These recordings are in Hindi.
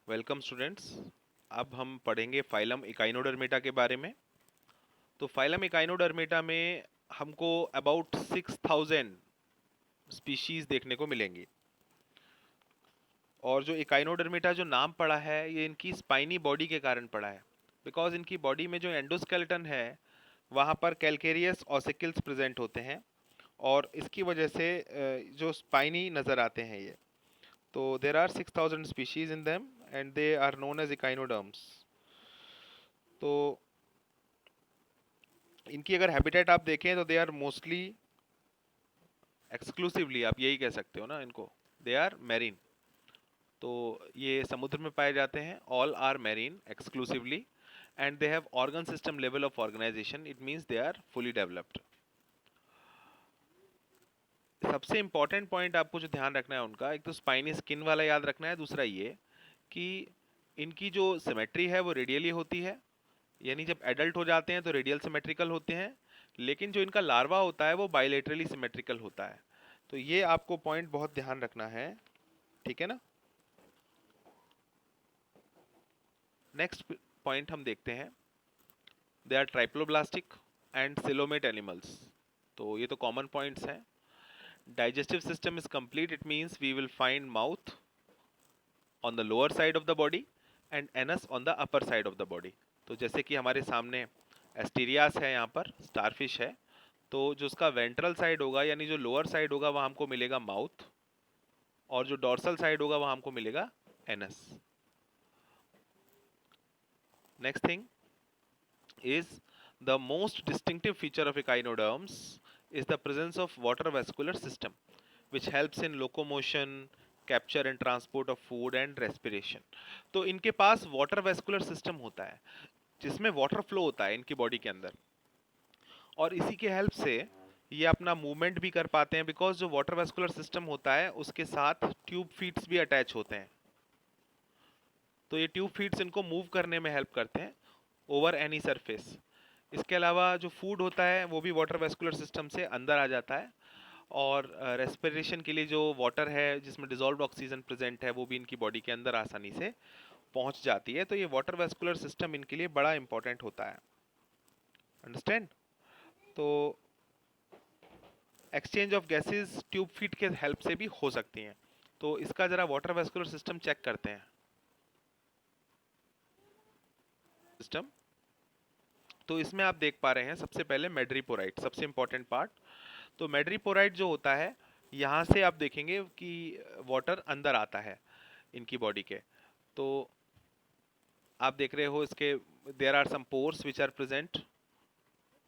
Welcome students. अब हम पढ़ेंगे फाइलम इकाइनोडर्मेटा के बारे में। तो फाइलम इकाइनोडर्मेटा में हमको अबाउट 6000 स्पीशीज देखने को मिलेंगी। और जो इकाइनोडर्मेटा जो नाम पड़ा है ये इनकी स्पाइनी बॉडी के कारण पड़ा है, बिकॉज इनकी बॉडी में जो एंडोस्केलेटन है वहाँ पर कैलकेरियस ऑसिकल्स प्रेजेंट होते हैं और इसकी वजह से जो स्पाइनी नज़र आते हैं ये। तो there are 6000 species in them and they are known as echinoderms. तो इनकी अगर हैबिटेट आप देखें तो दे आर मोस्टली एक्सक्लूसिवली, आप यही कह सकते हो ना इनको, दे आर मैरीन। तो ये समुद्र में पाए जाते हैं। All are marine exclusively and they have organ system level of organization, it means they are fully developed. सबसे इंपॉर्टेंट पॉइंट आपको जो ध्यान रखना है उनका, एक तो स्पाइनी स्किन वाला याद रखना है, दूसरा ये कि इनकी जो सिमेट्री है वो रेडियली होती है, यानी जब एडल्ट हो जाते हैं तो रेडियल सिमेट्रिकल होते हैं, लेकिन जो इनका लार्वा होता है वो बाइलेटरली सिमेट्रिकल होता है। तो ये आपको पॉइंट बहुत ध्यान रखना है, ठीक है ना। नेक्स्ट पॉइंट हम देखते हैं, they are triploblastic and coelomate animals. तो ये तो कॉमन पॉइंट्स हैं। Digestive system is complete, it means we will find mouth on the lower side of the body and anus on the upper side of the body. तो जैसे कि हमारे सामने एस्टीरियास है, यहाँ पर स्टारफिश है, तो जो उसका वेंट्रल साइड होगा यानी जो लोअर साइड होगा वहाँ हमको मिलेगा माउथ, और जो डॉर्सल साइड होगा वहाँ हमको मिलेगा anus. Next thing is the most distinctive feature of echinoderms is the presence of water vascular system which helps in locomotion, capture and transport of food and respiration. तो इनके पास वाटर वेस्कुलर सिस्टम होता है जिसमें वाटर फ्लो होता है इनकी बॉडी के अंदर, और इसी के हेल्प से ये अपना मूवमेंट भी कर पाते हैं, बिकॉज जो वाटर वेस्कुलर सिस्टम होता है उसके साथ ट्यूब फीट्स भी अटैच होते हैं। तो ये ट्यूब फीट्स इनको मूव करने में हेल्प करते हैं ओवर एनी सरफेस। इसके अलावा जो फूड होता है वो भी वाटर वेस्कुलर सिस्टम से अंदर आ जाता है, और रेस्पिरेशन के लिए जो वाटर है जिसमें डिजॉल्व्ड ऑक्सीजन प्रेजेंट है वो भी इनकी बॉडी के अंदर आसानी से पहुंच जाती है। तो ये वाटर वेस्कुलर सिस्टम इनके लिए बड़ा इंपॉर्टेंट होता है, अंडरस्टैंड। तो exchange of gases tube feet के हेल्प से भी हो सकती हैं। तो इसका जरा वाटर वेस्कुलर सिस्टम चेक करते हैं। सिस्टम, तो इसमें आप देख पा रहे हैं सबसे पहले मेड्रीपोराइट, सबसे इंपॉर्टेंट पार्ट। तो मेड्रीपोराइट जो होता है, यहाँ से आप देखेंगे कि वाटर अंदर आता है इनकी बॉडी के। तो आप देख रहे हो इसके, there are some pores which are present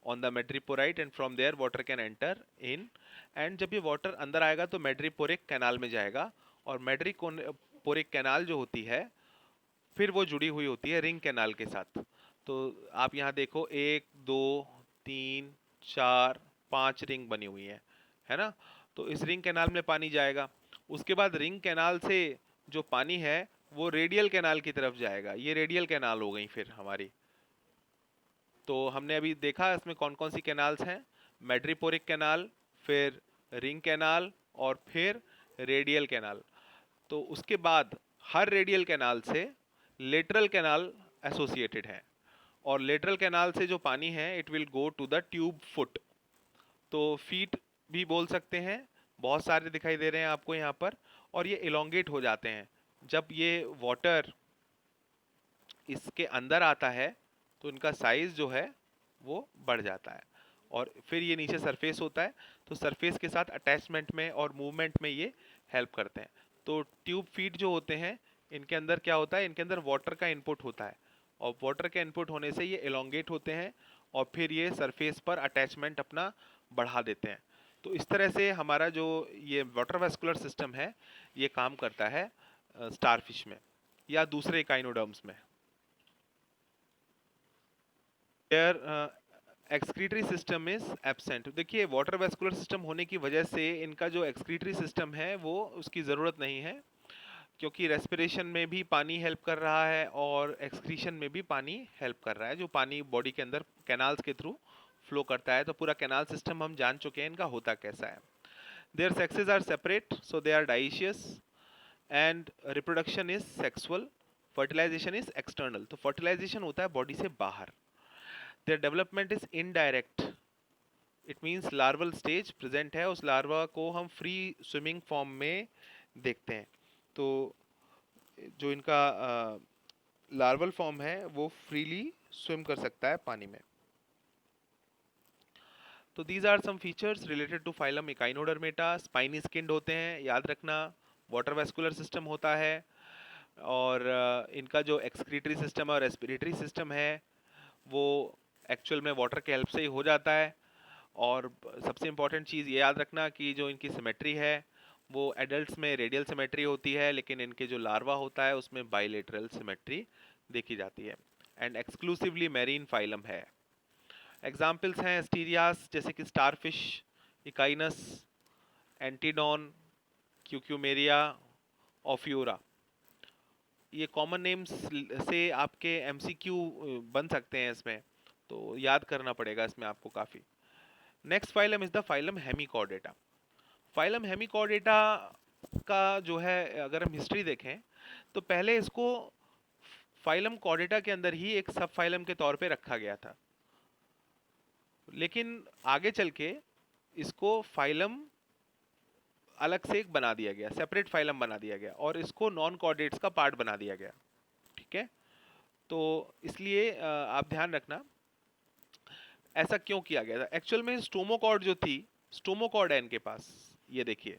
on the madreporite and from there water can enter in. एंड जब ये वाटर अंदर आएगा तो मेड्रीपोरिक कैनाल में जाएगा, और मेड्रीपोरिक कैनाल जो होती है फिर वो जुड़ी हुई होती है रिंग कैनाल के साथ। तो आप यहाँ देखो, 1 2 3 4 5 रिंग बनी हुई है ना। तो इस रिंग कैनाल में पानी जाएगा, उसके बाद रिंग कैनाल से जो पानी है वो रेडियल कैनाल की तरफ जाएगा। ये रेडियल कैनाल हो गई फिर हमारी। तो हमने अभी देखा इसमें कौन कौन सी कैनाल्स हैं, मेड्रीपोरिक कैनाल, फिर रिंग कैनाल, और फिर रेडियल कैनाल। तो उसके बाद हर रेडियल कैनाल से लेटरल कैनाल एसोसिएटेड है, और लेटरल कैनाल से जो पानी है it will go to the tube foot. तो फीट भी बोल सकते हैं, बहुत सारे दिखाई दे रहे हैं आपको यहाँ पर, और ये इलोंगेट हो जाते हैं जब ये वाटर इसके अंदर आता है, तो इनका साइज जो है वो बढ़ जाता है, और फिर ये नीचे सरफेस होता है। तो सरफेस के साथ अटैचमेंट में और मूवमेंट में ये हेल्प करते हैं। तो ट्यूब फीट जो होते हैं इनके अंदर क्या होता है, इनके अंदर वाटर का इनपुट होता है, और वाटर के इनपुट होने से ये एलोंगेट होते हैं, और फिर ये सरफेस पर अटैचमेंट अपना बढ़ा देते हैं। तो इस तरह से हमारा जो ये वाटर वेस्कुलर सिस्टम है ये काम करता है स्टारफिश में या दूसरे काइनोडर्म्स में। Their excretory system is absent. देखिए वाटर वेस्कुलर सिस्टम होने की वजह से इनका जो एक्सक्रीटरी सिस्टम है वो उसकी ज़रूरत नहीं है, क्योंकि रेस्पिरेशन में भी पानी हेल्प कर रहा है और एक्सक्रीशन में भी पानी हेल्प कर रहा है। जो पानी बॉडी के अंदर कैनाल्स के थ्रू फ्लो करता है, तो पूरा कैनाल सिस्टम हम जान चुके हैं इनका होता कैसा है। Their sexes are separate, so they are dioecious and reproduction is sexual. Fertilization is external, तो फर्टिलाइजेशन होता है बॉडी से बाहर। Their development is indirect, it means larval stage present है, उस लार्वा को हम फ्री स्विमिंग फॉर्म में देखते हैं। तो जो इनका लार्वल फॉर्म है वो फ्रीली स्विम कर सकता है पानी में। तो these are some features related to phylum Echinodermata. Spiny skinned होते हैं, याद रखना। वाटर वेस्कुलर सिस्टम होता है, और इनका जो एक्सक्रीटरी सिस्टम और रेस्पिरेटरी सिस्टम है वो एक्चुअल में वाटर के हेल्प से ही हो जाता है। और सबसे इम्पॉर्टेंट चीज़ ये याद रखना कि जो इनकी सिमेट्री है वो एडल्ट्स में रेडियल सिमेट्री होती है, लेकिन इनके जो लार्वा होता है उसमें बाइलेटरल सिमेट्री देखी जाती है। एंड एक्सक्लूसिवली मैरीन फाइलम है। एग्जाम्पल्स हैं एस्टीरियास जैसे कि स्टारफिश, इकाइनस, एंटीडॉन, क्यूक्यूमेरिया, ऑफ्यूरा। ये कॉमन नेम्स से आपके एमसीक्यू बन सकते हैं इसमें, तो याद करना पड़ेगा इसमें आपको काफ़ी। Next phylum is the phylum Hemichordata. Phylum Hemichordata का जो है अगर हम हिस्ट्री देखें तो पहले इसको फाइलम कॉर्डेटा के अंदर ही एक सब फाइलम के तौर पे रखा गया था, लेकिन आगे चल के इसको फाइलम अलग से एक बना दिया गया, सेपरेट फाइलम बना दिया गया, और इसको नॉन कॉर्डेट्स का पार्ट बना दिया गया। ठीक है, तो इसलिए आप ध्यान रखना ऐसा क्यों किया गया था। एक्चुअल में स्टोमोकॉर्ड जो थी, स्टोमोकॉर्ड है इनके पास, ये देखिए।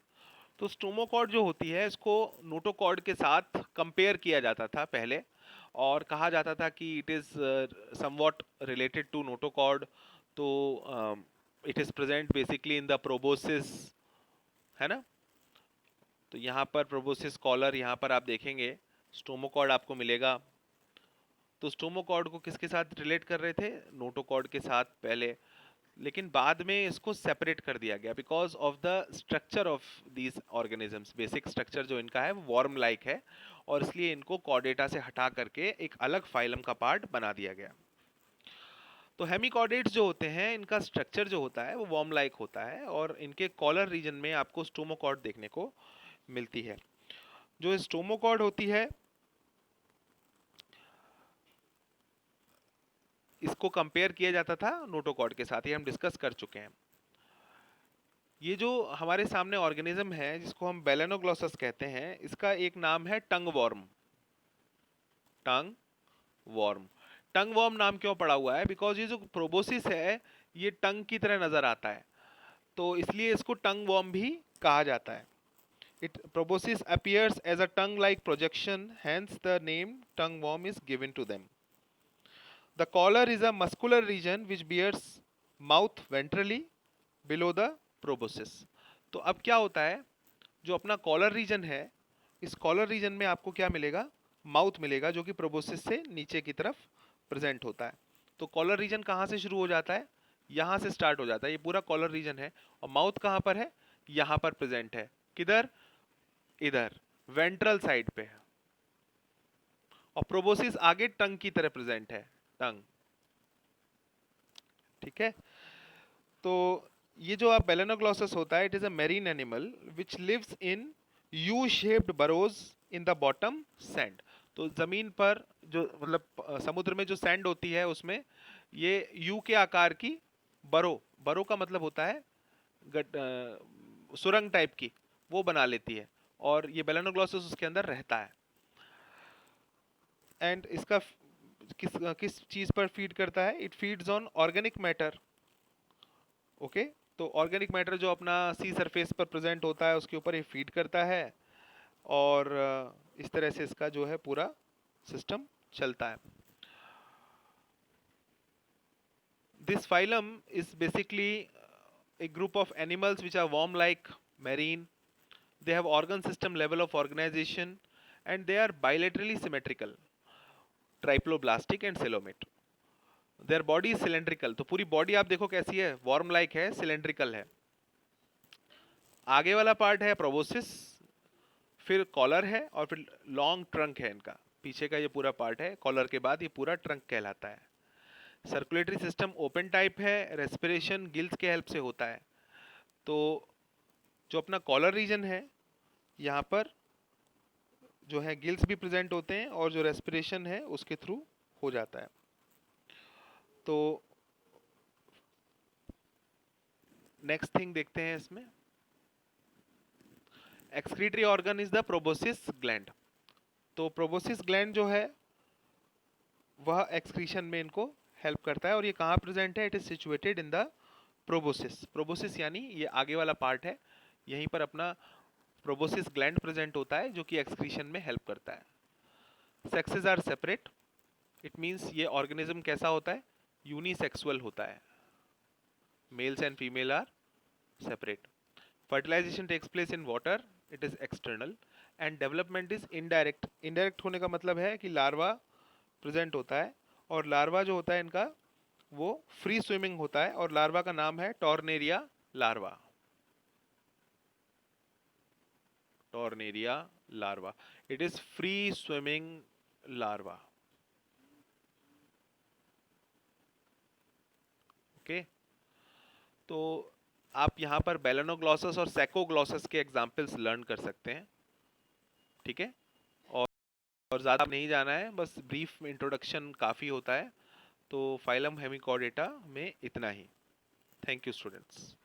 तो स्टोमोकॉर्ड जो होती है इसको नोटोकॉर्ड के साथ कंपेयर किया जाता था पहले, और कहा जाता था कि it is somewhat related to notochord. तो it is present basically in the proboscis, है ना। तो यहाँ पर प्रोबोसिस कॉलर, यहाँ पर आप देखेंगे स्टोमोकॉर्ड आपको मिलेगा। तो स्टोमोकॉर्ड को किसके साथ रिलेट कर रहे थे, नोटोकॉर्ड के साथ पहले, लेकिन बाद में इसको सेपरेट कर दिया गया because of the structure of these organisms. Basic structure जो इनका है वो वॉर्म लाइक है, और इसलिए इनको कॉर्डेटा से हटा करके एक अलग फाइलम का पार्ट बना दिया गया। तो हेमिकॉर्डेट्स जो होते हैं इनका स्ट्रक्चर जो होता है वो वॉर्म लाइक होता है, और इनके कॉलर रीजन में आपको स्टोमोकॉर्ड देखने को मिलती है। जो स्टोमोकॉर्ड होती है इसको कंपेयर किया जाता था नोटोकॉर्ड के साथ, ये हम डिस्कस कर चुके हैं। ये जो हमारे सामने ऑर्गेनिज्म है जिसको हम बेलेनोग्लोसस कहते हैं, इसका एक नाम है टंग वॉर्म। टंग वॉर्म, टंग वॉर्म नाम क्यों पड़ा हुआ है, बिकॉज ये जो प्रोबोसिस है ये टंग की तरह नजर आता है, तो इसलिए इसको टंग वॉर्म भी कहा जाता है। It proboscis appears as a tongue like projection, hence the name tongue worm is given to them. The collar is a muscular region which bears mouth ventrally below the proboscis. तो अब क्या होता है, जो अपना कॉलर रीजन है, इस कॉलर रीजन में आपको क्या मिलेगा, माउथ मिलेगा, जो कि प्रोबोसिस से नीचे की तरफ प्रेजेंट होता है। तो कॉलर रीजन कहाँ से शुरू हो जाता है, यहाँ से स्टार्ट हो जाता है, ये पूरा कॉलर रीजन है। और माउथ कहाँ पर है, यहाँ पर प्रेजेंट है, किधर, इधर वेंट्रल साइड पे है। और प्रोबोसिस आगे टंग की तरह प्रेजेंट है, टंग। ठीक है, तो ये जो आप बेलेनोग्लोसस होता है, it is a marine animal which lives in U shaped burrows in the bottom sand. तो जमीन पर जो मतलब समुद्र में जो सैंड होती है उसमें ये यू के आकार की बरो, बरो का मतलब होता है सुरंग टाइप की, वो बना लेती है, और ये बेलेनोग्लोसस उसके अंदर रहता है। एंड इसका किस चीज पर फीड करता है, it feeds on organic matter. Okay, तो ऑर्गेनिक मैटर जो अपना सी सरफेस पर प्रेजेंट होता है उसके ऊपर ये फीड करता है, और इस तरह से इसका जो है पूरा सिस्टम चलता है। This phylum is basically a group of animals which are worm like, marine. They have organ system level of organization, and they are bilaterally symmetrical, triploblastic and coelomate. Their body cylindrical, तो पूरी बॉडी आप देखो कैसी है, वॉर्म लाइक है, सिलेंड्रिकल है। आगे वाला पार्ट है प्रोबोसिस, फिर कॉलर है, और फिर लॉन्ग ट्रंक है इनका, पीछे का ये पूरा पार्ट है, कॉलर के बाद ये पूरा ट्रंक कहलाता है। सर्कुलेटरी सिस्टम ओपन टाइप है, रेस्पिरेशन गिल्स के हेल्प से होता है। तो जो अपना कॉलर रीजन है, यहाँ पर जो है गिल्स भी प्रेजेंट होते हैं और जो रेस्पिरेशन है उसके थ्रू हो जाता है। तो नेक्स्ट थिंग देखते हैं इसमें, excretory organ is the proboscis gland. तो प्रोबोसिस ग्लैंड जो है वह एक्सक्रीशन में इनको हेल्प करता है, और ये कहाँ प्रेजेंट है? It is situated in the proboscis. Proboscis यानी ये आगे वाला पार्ट है, यहीं पर अपना प्रोबोसिस ग्लैंड प्रेजेंट होता है जो कि एक्सक्रीशन में हेल्प करता है। Sexes are separate, it means ये ऑर्गेनिज्म कैसा होता है? यूनिसेक्सुअल होता है, males and female are separate. Fertilization takes place in water, it is external, and development is indirect. Indirect होने का मतलब है कि लार्वा प्रेजेंट होता है, और लार्वा जो होता है इनका वो फ्री स्विमिंग होता है, और लार्वा का नाम है tornaria larva. Tornaria larva, it is free swimming larva. Okay, तो आप यहाँ पर बेलेनोग्लॉसस और सैकोग्लॉसस के एग्जाम्पल्स लर्न कर सकते हैं, ठीक है। और ज़्यादा नहीं जाना है, बस ब्रीफ इंट्रोडक्शन काफ़ी होता है। तो फाइलम हेमिकॉर्डेटा में इतना ही। Thank you students.